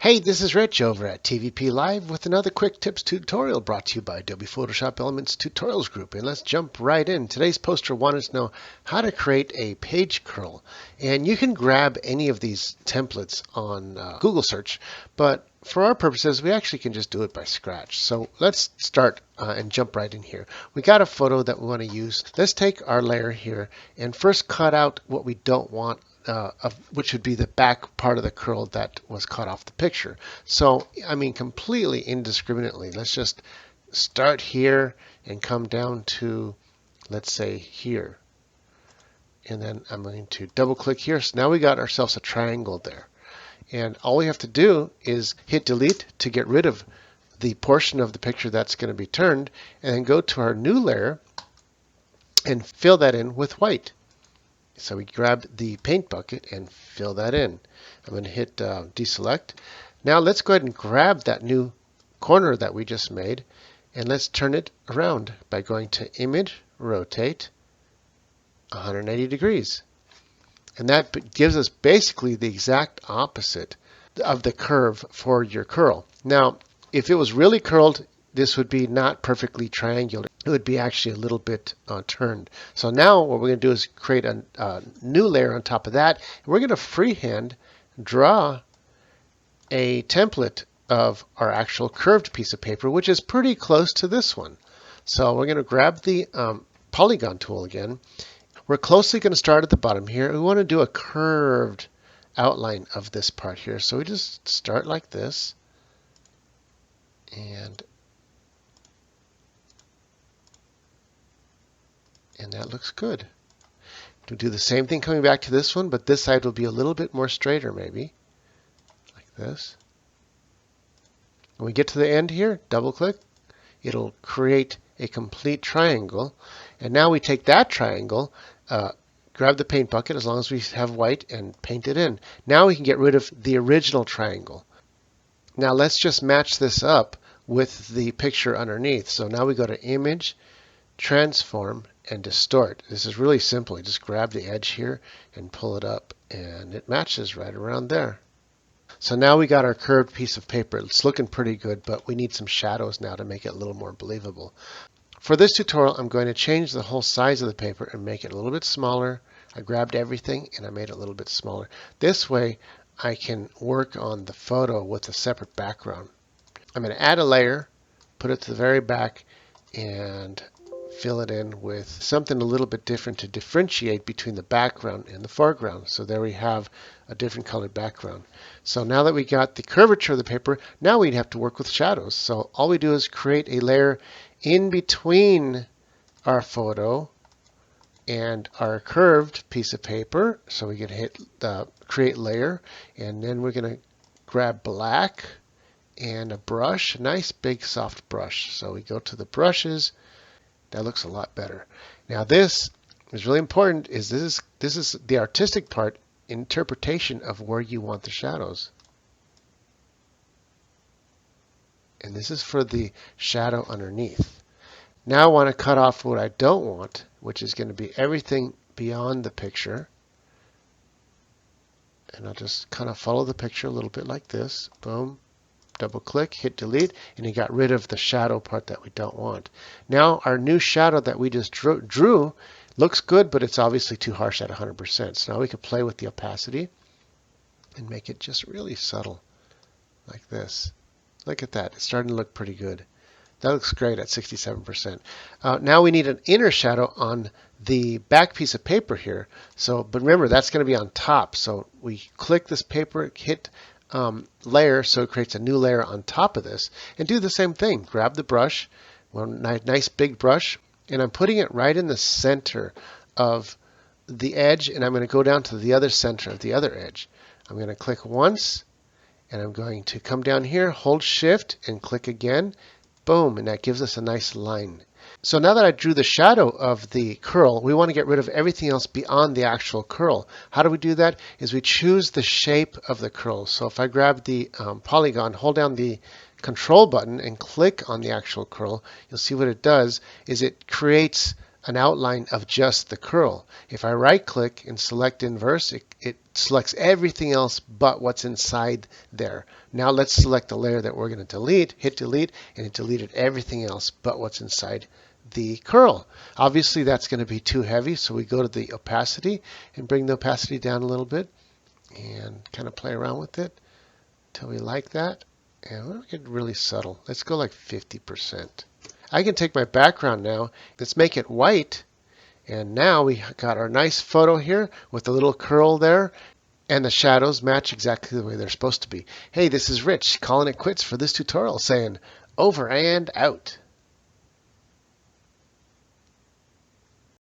Hey, this is Rich over at TVP Live with another quick tips tutorial brought to you by Adobe Photoshop Elements Tutorials Group. And let's jump right in. Today's poster wanted to know how to create a page curl. And you can grab any of these templates on Google search, but for our purposes, we actually can just do it by scratch. So let's start and jump right in here. We got a photo that we want to use. Let's take our layer here and first cut out what we don't want, which would be the back part of the curl that was cut off the picture. So, I mean, completely indiscriminately. Let's just start here and come down to, let's say, here. And then I'm going to double click here. So now we got ourselves a triangle there. And all we have to do is hit delete to get rid of the portion of the picture that's going to be turned, and then go to our new layer and fill that in with white. So we grab the paint bucket and fill that in. I'm going to hit deselect. Now let's go ahead and grab that new corner that we just made, and let's turn it around by going to Image, Rotate, 180 degrees. And that gives us basically the exact opposite of the curve for your curl. Now, if it was really curled, this would be not perfectly triangular. It would be actually a little bit turned. So now what we're going to do is create a new layer on top of that. And we're going to freehand draw a template of our actual curved piece of paper, which is pretty close to this one. So we're going to grab the polygon tool again. We're closely going to start at the bottom here. We want to do a curved outline of this part here. So we just start like this. And that looks good. We'll do the same thing coming back to this one, but this side will be a little bit more straighter maybe. Like this. When we get to the end here, double click. It'll create a complete triangle. And now we take that triangle, grab the paint bucket as long as we have white, and paint it in. Now we can get rid of the original triangle. Now let's just match this up with the picture underneath. So now we go to Image, Transform, and Distort. This is really simple. You just grab the edge here and pull it up, and it matches right around there. So now we got our curved piece of paper. It's looking pretty good, but we need some shadows now to make it a little more believable. For this tutorial, I'm going to change the whole size of the paper and make it a little bit smaller. I grabbed everything and I made it a little bit smaller. This way, I can work on the photo with a separate background. I'm going to add a layer, put it to the very back, and fill it in with something a little bit different to differentiate between the background and the foreground. So there we have a different colored background. So now that we got the curvature of the paper, now we'd have to work with shadows. So all we do is create a layer in between our photo and our curved piece of paper. So we can hit the create layer, and then we're going to grab black and a brush, a nice big soft brush. So we go to the brushes. That looks a lot better. Now this is really important. This is the artistic part, interpretation of where you want the shadows. And this is for the shadow underneath. Now I want to cut off what I don't want, which is going to be everything beyond the picture. And I'll just kind of follow the picture a little bit like this. Boom. Double click, hit delete, and you got rid of the shadow part that we don't want. Now our new shadow that we just drew looks good, but it's obviously too harsh at 100%. So now we can play with the opacity and make it just really subtle like this. Look at that. It's starting to look pretty good. That looks great at 67%. Now we need an inner shadow on the back piece of paper here. But remember, that's going to be on top. So we click this paper, hit layer, so it creates a new layer on top of this, and do the same thing. Grab the brush, one nice big brush, and I'm putting it right in the center of the edge, and I'm going to go down to the other center of the other edge. I'm going to click once, and I'm going to come down here, hold shift, and click again. Boom, and that gives us a nice line. So now that I drew the shadow of the curl, we want to get rid of everything else beyond the actual curl. How do we do that? Is we choose the shape of the curl. So if I grab the polygon, hold down the control button and click on the actual curl, you'll see what it does is it creates an outline of just the curl. If I right click and select inverse, it selects everything else but what's inside there. Now let's select the layer that we're going to delete, hit delete, and it deleted everything else but what's inside the curl. Obviously that's going to be too heavy, so we go to the opacity and bring the opacity down a little bit and kind of play around with it until we like that. And we'll get really subtle. Let's go like 50%. I can take my background now. Let's make it white. And now we got our nice photo here with the little curl there. And the shadows match exactly the way they're supposed to be. Hey, this is Rich calling it quits for this tutorial, saying over and out.